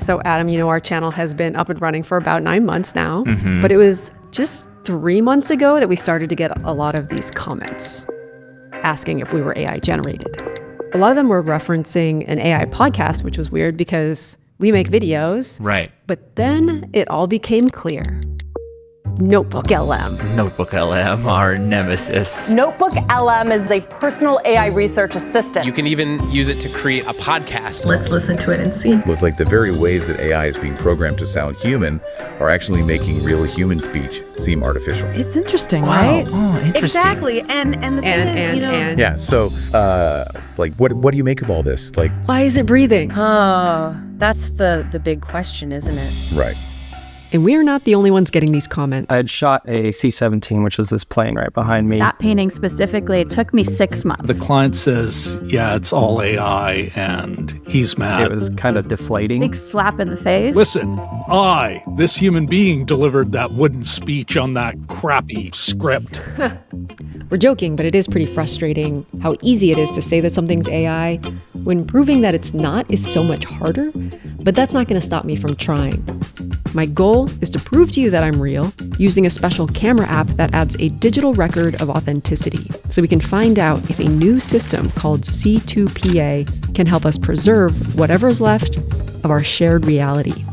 So Adam, our channel has been up and running for about 9 months now, but it was just 3 months ago that we started to get a lot of these comments asking if we were AI generated. A lot of them were referencing an AI podcast, which was weird because we make videos. Right. But then it all became clear. Notebook LM. Notebook LM, our nemesis. Notebook LM is a personal AI research assistant. You can even use it to create a podcast. Let's listen to it and see. It's like the very ways that AI is being programmed to sound human are actually making real human speech seem artificial. It's interesting, Wow. right? Oh, interesting. Exactly. And the thing is, Yeah, so, what do you make of all this? Like, Why is it breathing? Oh, that's the big question, isn't it? right. And we're not the only ones getting these comments. I had shot a C-17, which was this plane right behind me. That painting specifically, it took me 6 months. The client says, yeah, it's all AI, and he's mad. It was kind of deflating. Big slap in the face. Listen, this human being, delivered that wooden speech on that crappy script. We're joking, but it is pretty frustrating how easy it is to say that something's AI when proving that it's not is so much harder. But that's not going to stop me from trying. My goal is to prove to you that I'm real using a special camera app that adds a digital record of authenticity, so we can find out if a new system called C2PA can help us preserve whatever's left of our shared reality.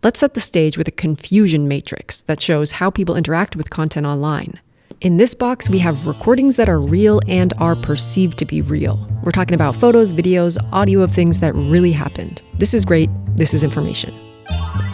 Let's set the stage with a confusion matrix that shows how people interact with content online. In this box, we have recordings that are real and are perceived to be real. We're talking about photos, videos, audio of things that really happened. This is great. This is information.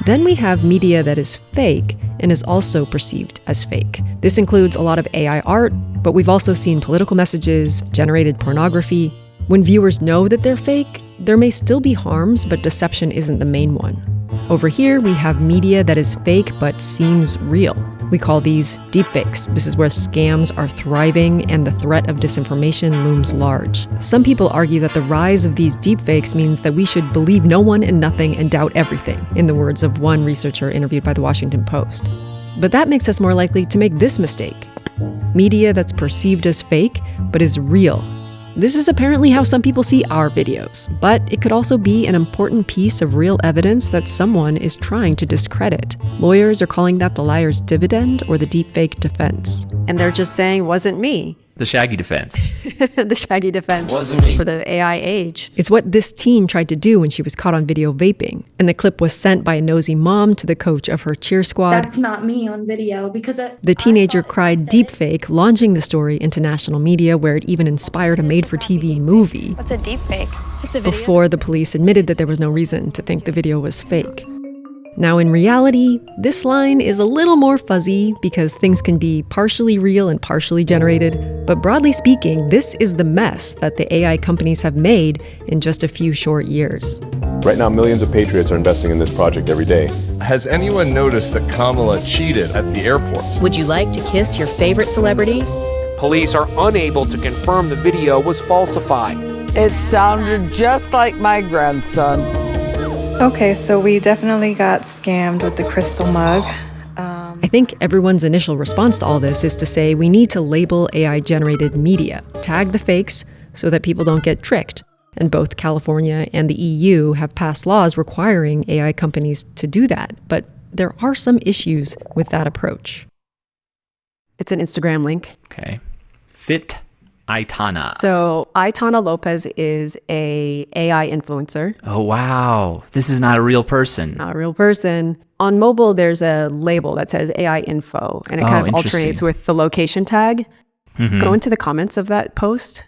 Then we have media that is fake and is also perceived as fake. This includes a lot of AI art, but we've also seen political messages, generated pornography. When viewers know that they're fake, there may still be harms, but deception isn't the main one. Over here, we have media that is fake but seems real. We call these deepfakes. This is where scams are thriving and the threat of disinformation looms large. Some people argue that the rise of these deepfakes means that we should believe no one and nothing and doubt everything, in the words of one researcher interviewed by the Washington Post. But that makes us more likely to make this mistake. Media that's perceived as fake but is real. This is apparently how some people see our videos, but it could also be an important piece of real evidence that someone is trying to discredit. Lawyers are calling that the liar's dividend or the deepfake defense. And they're just saying, wasn't me. The Shaggy defense. The Shaggy defense. Wasn't me. For the AI age. It's what this teen tried to do when she was caught on video vaping. And the clip was sent by a nosy mom to the coach of her cheer squad. That's not me on video because the teenager cried deepfake, launching the story into national media where it even inspired a made-for-TV movie. What's a deepfake? It's a video. Before the police admitted that there was no reason to think the video was fake. Now, in reality, this line is a little more fuzzy because things can be partially real and partially generated. But broadly speaking, this is the mess that the AI companies have made in just a few short years. Right now, millions of patriots are investing in this project every day. Has anyone noticed that Kamala cheated at the airport? Would you like to kiss your favorite celebrity? Police are unable to confirm the video was falsified. It sounded just like my grandson. Okay, so we definitely got scammed with the crystal mug. I think everyone's initial response to all this is to say we need to label AI-generated media, tag the fakes so that people don't get tricked. And both California and the EU have passed laws requiring AI companies to do that. But there are some issues with that approach. It's an Instagram link. Okay. Fit Aitana. So Aitana Lopez is a AI influencer. Oh, wow. This is not a real person. Not a real person. On mobile, there's a label that says AI info, and it kind of alternates with the location tag. Go into the comments of that post.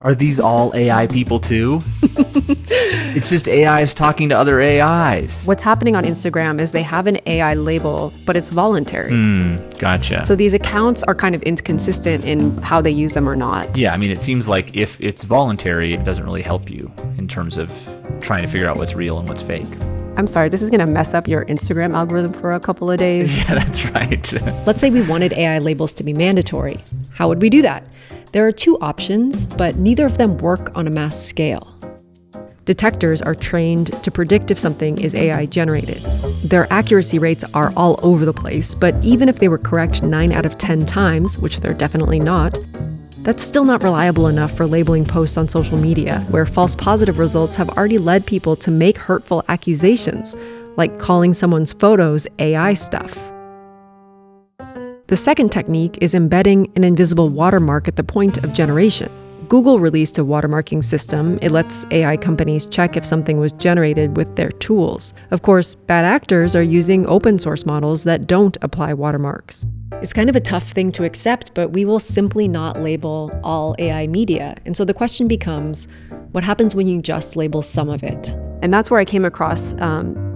Are these all AI people too? It's just AIs talking to other AIs. What's happening on Instagram is they have an AI label, but it's voluntary. Gotcha. So these accounts are kind of inconsistent in how they use them or not. Yeah, I mean, it seems like if it's voluntary, it doesn't really help you in terms of trying to figure out what's real and what's fake. I'm sorry, this is going to mess up your Instagram algorithm for a couple of days. Yeah, that's right. Let's say we wanted AI labels to be mandatory. How would we do that? There are two options, but neither of them work on a mass scale. Detectors are trained to predict if something is AI generated. Their accuracy rates are all over the place, but even if they were correct 9 out of 10 times, which they're definitely not, That's still not reliable enough for labeling posts on social media, where false positive results have already led people to make hurtful accusations, like calling someone's photos AI stuff. The second technique is embedding an invisible watermark at the point of generation. Google released a watermarking system. It lets AI companies check if something was generated with their tools. Of course, bad actors are using open source models that don't apply watermarks. It's kind of a tough thing to accept, but we will simply not label all AI media. And so the question becomes, what happens when you just label some of it? And that's where I came across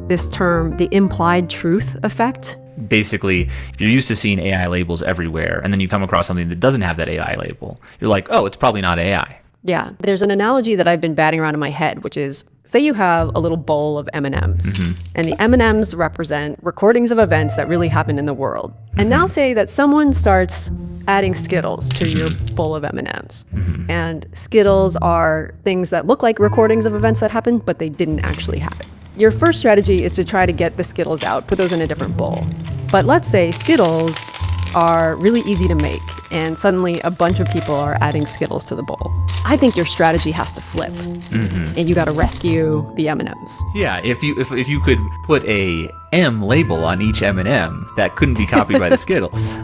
this term, the implied truth effect. Basically, if you're used to seeing AI labels everywhere, and then you come across something that doesn't have that AI label, you're like, oh, it's probably not AI. Yeah, there's an analogy that I've been batting around in my head, which is, say you have a little bowl of M&Ms, and the M&Ms represent recordings of events that really happened in the world. And now say that someone starts adding Skittles to your bowl of M&Ms. And Skittles are things that look like recordings of events that happened, but they didn't actually happen. Your first strategy is to try to get the Skittles out, put those in a different bowl. But let's say Skittles are really easy to make, and suddenly a bunch of people are adding Skittles to the bowl. I think your strategy has to flip, and you got to rescue the M&Ms. Yeah, if you could put a M label on each M&M, that couldn't be copied by the Skittles.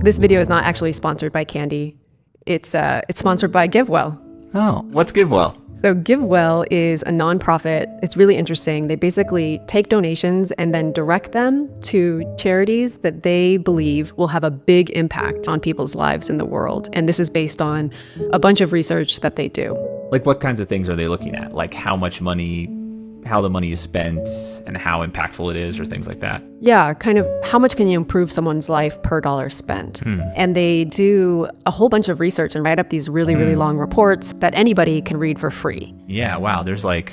This video is not actually sponsored by candy. It's sponsored by GiveWell. Oh, what's GiveWell? So GiveWell is a nonprofit. It's really interesting. They basically take donations and then direct them to charities that they believe will have a big impact on people's lives in the world. And this is based on a bunch of research that they do. Like what kinds of things are they looking at? Like how much money, how the money is spent, and how impactful it is, or things like that? Yeah, kind of how much can you improve someone's life per dollar spent? And they do a whole bunch of research and write up these really, really long reports that anybody can read for free. Yeah, wow, there's like,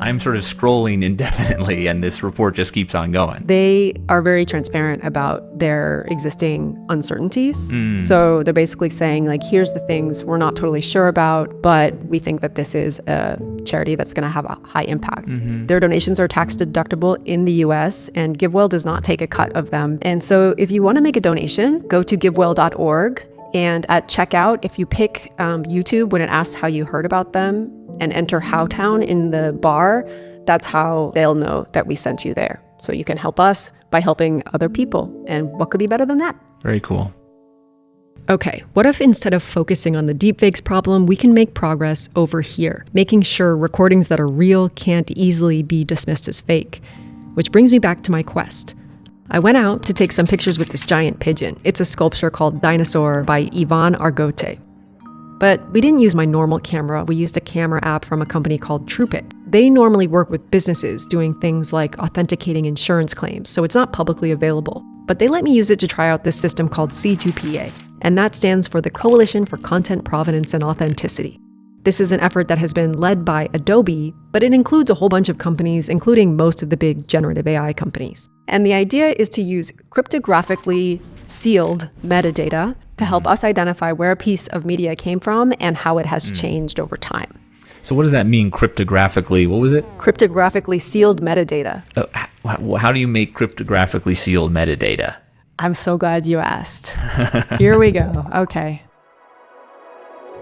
I'm sort of scrolling indefinitely and this report just keeps on going. They are very transparent about their existing uncertainties. So they're basically saying, like, here's the things we're not totally sure about, but we think that this is a charity that's going to have a high impact. Their donations are tax deductible in the US, and GiveWell does not take a cut of them. And so if you want to make a donation, go to givewell.org. And at checkout, if you pick YouTube when it asks how you heard about them and enter Howtown in the bar, that's how they'll know that we sent you there. So you can help us by helping other people. And what could be better than that? Very cool. Okay, what if instead of focusing on the deepfakes problem, we can make progress over here, making sure recordings that are real can't easily be dismissed as fake? Which brings me back to my quest. I went out to take some pictures with this giant pigeon. It's a sculpture called Dinosaur by Ivan Argote. But we didn't use my normal camera. We used a camera app from a company called TruePic. They normally work with businesses doing things like authenticating insurance claims, so it's not publicly available. But they let me use it to try out this system called C2PA, and that stands for the Coalition for Content Provenance and Authenticity. This is an effort that has been led by Adobe, but it includes a whole bunch of companies, including most of the big generative AI companies. And the idea is to use cryptographically sealed metadata to help us identify where a piece of media came from and how it has changed over time. So what does that mean, cryptographically? What was it? Cryptographically sealed metadata. How do you make cryptographically sealed metadata? I'm so glad you asked. Here we go. Okay.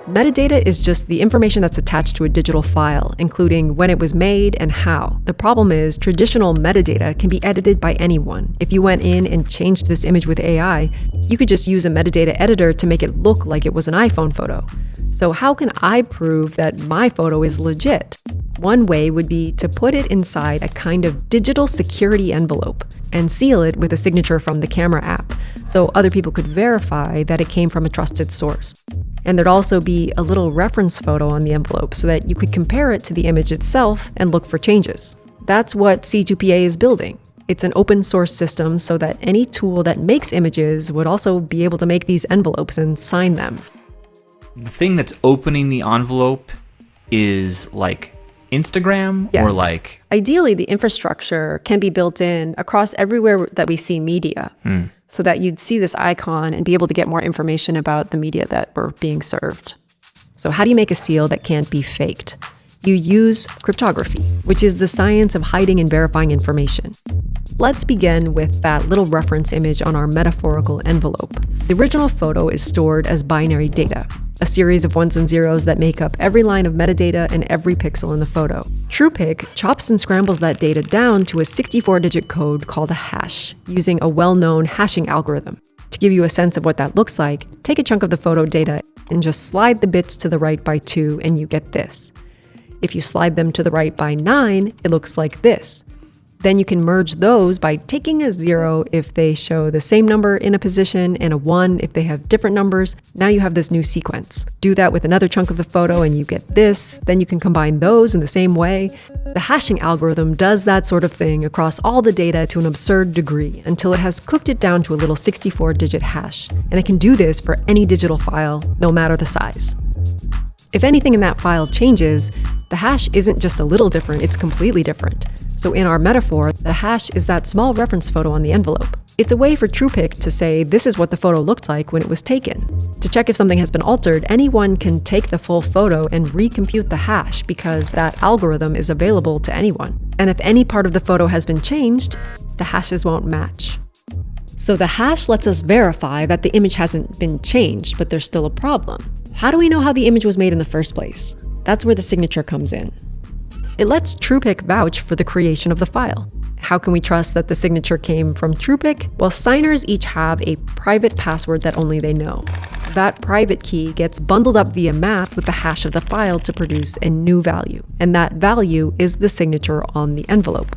Metadata is just the information that's attached to a digital file, including when it was made and how. The problem is traditional metadata can be edited by anyone. If you went in and changed this image with AI, you could just use a metadata editor to make it look like it was an iPhone photo. So how can I prove that my photo is legit? One way would be to put it inside a kind of digital security envelope and seal it with a signature from the camera app, so other people could verify that it came from a trusted source. And there'd also be a little reference photo on the envelope so that you could compare it to the image itself and look for changes. That's what C2PA is building. It's an open source system so that any tool that makes images would also be able to make these envelopes and sign them. The thing that's opening the envelope is like Instagram? Yes. Or like... Ideally, the infrastructure can be built in across everywhere that we see media. So that you'd see this icon and be able to get more information about the media that were being served. So how do you make a seal that can't be faked? You use cryptography, which is the science of hiding and verifying information. Let's begin with that little reference image on our metaphorical envelope. The original photo is stored as binary data. a series of ones and zeros that make up every line of metadata and every pixel in the photo. TruePic chops and scrambles that data down to a 64-digit code called a hash, using a well-known hashing algorithm. To give you a sense of what that looks like, take a chunk of the photo data and just slide the bits to the right by 2 and you get this. If you slide them to the right by 9, it looks like this. Then you can merge those by taking a 0 if they show the same number in a position and a 1 if they have different numbers. Now you have this new sequence. Do that with another chunk of the photo and you get this. Then you can combine those in the same way. The hashing algorithm does that sort of thing across all the data to an absurd degree until it has cooked it down to a little 64-digit hash. And it can do this for any digital file, no matter the size. If anything in that file changes, the hash isn't just a little different, it's completely different. So in our metaphor, the hash is that small reference photo on the envelope. It's a way for TruePic to say this is what the photo looked like when it was taken. To check if something has been altered, anyone can take the full photo and recompute the hash because that algorithm is available to anyone. And if any part of the photo has been changed, the hashes won't match. So the hash lets us verify that the image hasn't been changed, but there's still a problem. How do we know how the image was made in the first place? That's where the signature comes in. It lets TruePic vouch for the creation of the file. How can we trust that the signature came from TruePic? Well, signers each have a private password that only they know. That private key gets bundled up via math with the hash of the file to produce a new value. And that value is the signature on the envelope.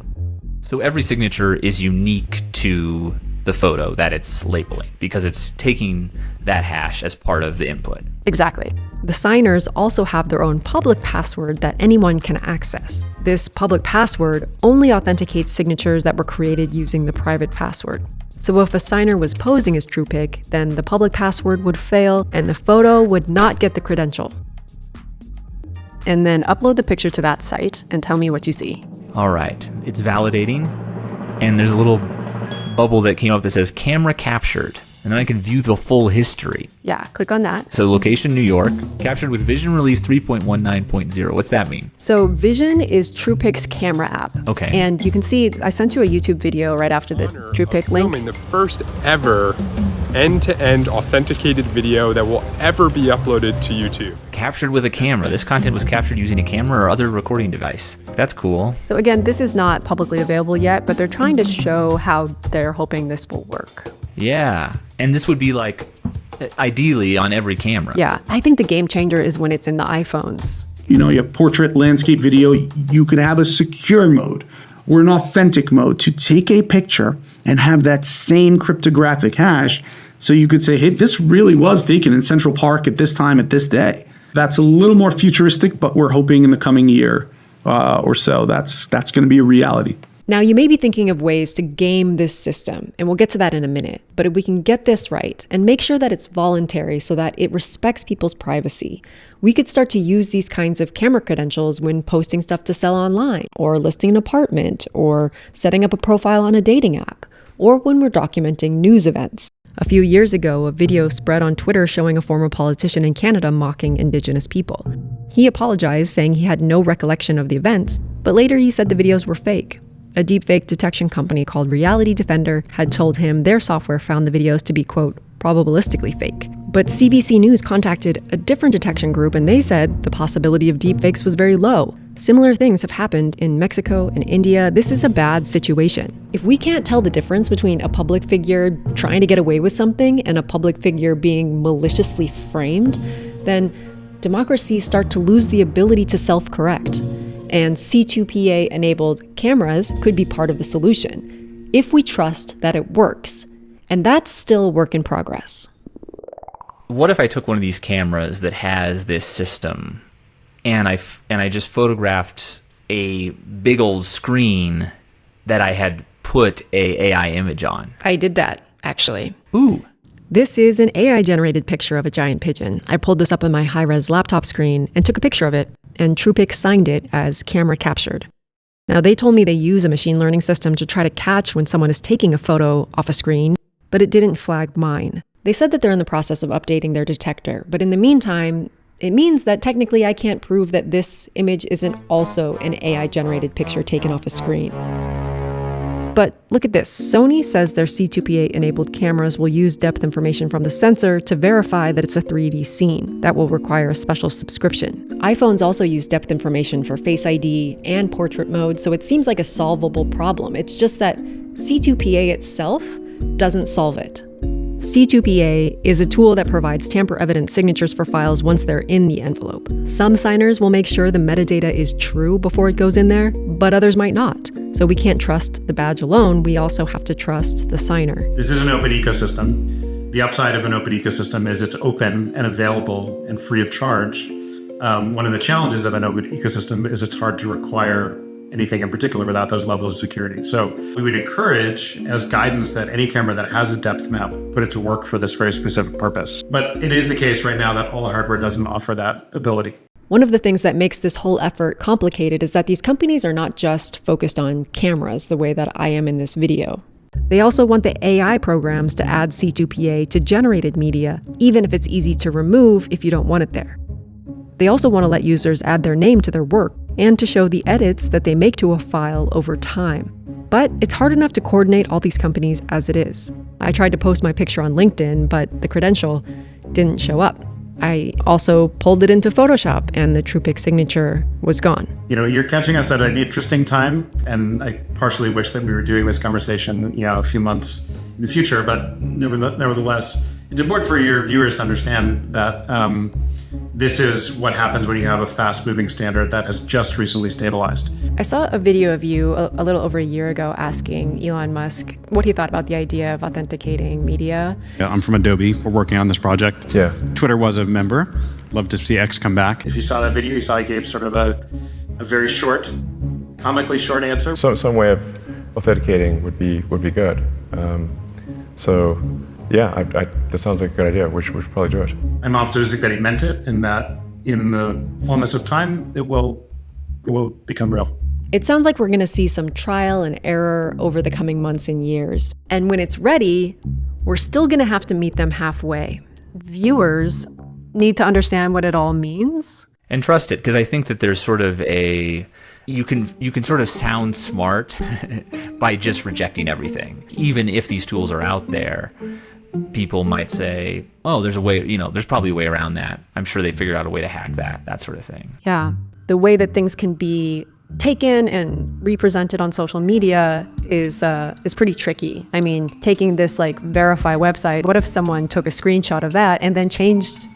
So every signature is unique to the photo that it's labeling because it's taking that hash as part of the input. Exactly. The signers also have their own public password that anyone can access. This public password only authenticates signatures that were created using the private password. So if a signer was posing as TruePic, then the public password would fail and the photo would not get the credential. And then upload the picture to that site and tell me what you see. All right, it's validating, and there's a little bubble that came up that says camera captured. And then I can view the full history. Yeah, click on that. So location, New York, captured with Vision Release 3.19.0. What's that mean? So Vision is TruePic's camera app. Okay. And you can see, I sent you a YouTube video right after the TruePic link. Filming the first ever end-to-end authenticated video that will ever be uploaded to YouTube. Captured with a camera. This content was captured using a camera or other recording device. That's cool. So again, this is not publicly available yet, but they're trying to show how they're hoping this will work. Yeah. And this would be like, ideally on every camera. Yeah. I think the game changer is when it's in the iPhones. You know, you have portrait, landscape, video. You could have a secure mode or an authentic mode to take a picture and have that same cryptographic hash. So you could say, hey, this really was taken in Central Park at this time, at this day. That's a little more futuristic, but we're hoping in the coming year or so that's going to be a reality. Now, you may be thinking of ways to game this system, and we'll get to that in a minute. But if we can get this right and make sure that it's voluntary so that it respects people's privacy, we could start to use these kinds of camera credentials when posting stuff to sell online, or listing an apartment, or setting up a profile on a dating app, or when we're documenting news events. A few years ago, a video spread on Twitter showing a former politician in Canada mocking Indigenous people. He apologized, saying he had no recollection of the events, but later he said the videos were fake. A deepfake detection company called Reality Defender had told him their software found the videos to be, quote, probabilistically fake. But CBC News contacted a different detection group and they said the possibility of deepfakes was very low. Similar things have happened in Mexico and India. This is a bad situation. If we can't tell the difference between a public figure trying to get away with something and a public figure being maliciously framed, then democracies start to lose the ability to self-correct. And C2PA-enabled cameras could be part of the solution, if we trust that it works. And that's still work in progress. What if I took one of these cameras that has this system, and I just photographed a big old screen that I had put a AI image on? I did that, actually. Ooh. This is an AI-generated picture of a giant pigeon. I pulled this up on my high-res laptop screen and took a picture of it, and TruePic signed it as camera captured. Now, they told me they use a machine learning system to try to catch when someone is taking a photo off a screen, but it didn't flag mine. They said that they're in the process of updating their detector, but in the meantime, it means that technically I can't prove that this image isn't also an AI-generated picture taken off a screen. But look at this. Sony says their C2PA-enabled cameras will use depth information from the sensor to verify that it's a 3D scene. That will require a special subscription. iPhones also use depth information for Face ID and portrait mode, so it seems like a solvable problem. It's just that C2PA itself doesn't solve it. C2PA is a tool that provides tamper-evident signatures for files once they're in the envelope. Some signers will make sure the metadata is true before it goes in there, but others might not. So we can't trust the badge alone, we also have to trust the signer. This is an open ecosystem. The upside of an open ecosystem is it's open and available and free of charge. One of the challenges of an open ecosystem is it's hard to require anything in particular without those levels of security. So we would encourage as guidance that any camera that has a depth map, put it to work for this very specific purpose. But it is the case right now that all the hardware doesn't offer that ability. One of the things that makes this whole effort complicated is that these companies are not just focused on cameras the way that I am in this video. They also want the AI programs to add C2PA to generated media, even if it's easy to remove if you don't want it there. They also want to let users add their name to their work and to show the edits that they make to a file over time. But it's hard enough to coordinate all these companies as it is. I tried to post my picture on LinkedIn, but the credential didn't show up. I also pulled it into Photoshop and the TruePic signature was gone. You know, you're catching us at an interesting time, and I partially wish that we were doing this conversation, a few months in the future, but nevertheless, it's important for your viewers to understand that this is what happens when you have a fast-moving standard that has just recently stabilized. I saw a video of you a little over a year ago asking Elon Musk what he thought about the idea of authenticating media. Yeah, I'm from Adobe. We're working on this project. Yeah. Twitter was a member. Love to see X come back. If you saw that video, you saw he gave sort of a very short, comically short answer. So some way of authenticating would be good. Yeah, that sounds like a good idea. We should probably do it. I'm optimistic that he meant it, and that in the fullness of time, it will become real. It sounds like we're going to see some trial and error over the coming months and years. And when it's ready, we're still going to have to meet them halfway. Viewers need to understand what it all means. And trust it, because I think that there's sort of you can sort of sound smart by just rejecting everything. Even if these tools are out there, people might say, oh, there's a way, there's probably a way around that. I'm sure they figured out a way to hack that sort of thing. Yeah. The way that things can be taken and represented on social media is pretty tricky. I mean, taking this verify website, what if someone took a screenshot of that and then changed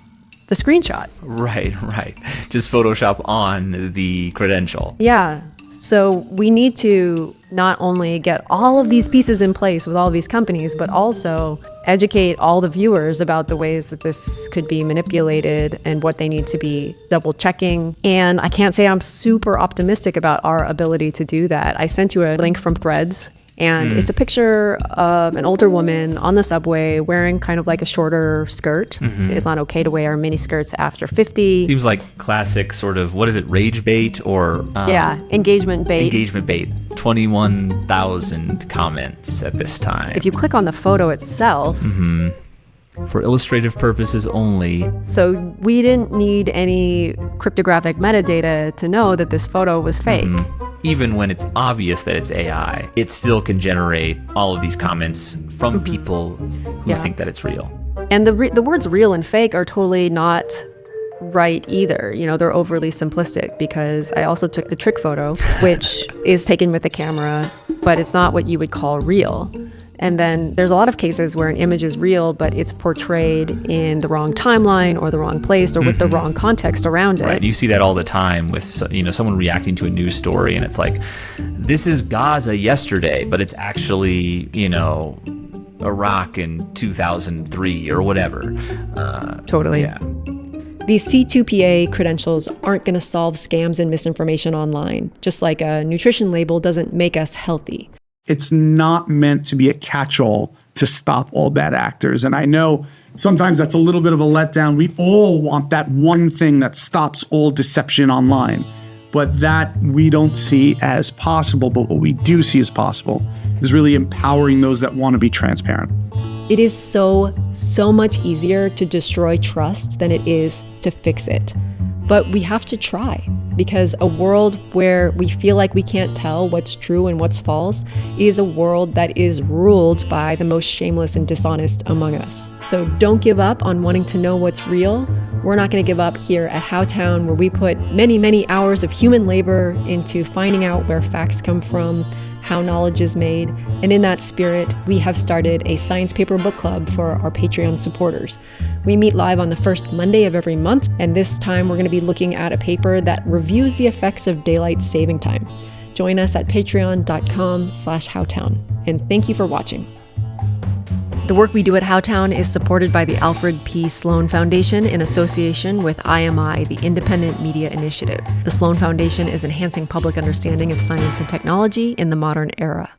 the screenshot? Right. Just Photoshop on the credential. Yeah. So we need to not only get all of these pieces in place with all of these companies, but also educate all the viewers about the ways that this could be manipulated and what they need to be double checking. And I can't say I'm super optimistic about our ability to do that. I sent you a link from Threads, and it's a picture of an older woman on the subway wearing kind of like a shorter skirt. Mm-hmm. It's not okay to wear mini skirts after 50. Seems like classic sort of, what is it, rage bait or... engagement bait. Engagement bait. 21,000 comments at this time. If you click on the photo itself... Mm-hmm. For illustrative purposes only. So we didn't need any cryptographic metadata to know that this photo was fake. Mm-hmm. Even when it's obvious that it's AI, it still can generate all of these comments from people who think that it's real. And the words real and fake are totally not right either. They're overly simplistic, because I also took the trick photo, which is taken with a camera, but it's not what you would call real. And then there's a lot of cases where an image is real, but it's portrayed in the wrong timeline or the wrong place or with the wrong context around it. Right. You see that all the time with someone reacting to a news story, and it's like, this is Gaza yesterday, but it's actually, Iraq in 2003 or whatever. Totally. Yeah. These C2PA credentials aren't going to solve scams and misinformation online, just like a nutrition label doesn't make us healthy. It's not meant to be a catch-all to stop all bad actors. And I know sometimes that's a little bit of a letdown. We all want that one thing that stops all deception online. But that we don't see as possible. But what we do see as possible is really empowering those that want to be transparent. It is so much easier to destroy trust than it is to fix it. But we have to try. because a world where we feel like we can't tell what's true and what's false is a world that is ruled by the most shameless and dishonest among us. So don't give up on wanting to know what's real. We're not going to give up here at Howtown, where we put many, many hours of human labor into finding out where facts come from, how knowledge is made, and in that spirit, we have started a science paper book club for our Patreon supporters. We meet live on the first Monday of every month, and this time we're going to be looking at a paper that reviews the effects of daylight saving time. Join us at patreon.com/Howtown, and thank you for watching. The work we do at Howtown is supported by the Alfred P. Sloan Foundation in association with IMI, the Independent Media Initiative. The Sloan Foundation is enhancing public understanding of science and technology in the modern era.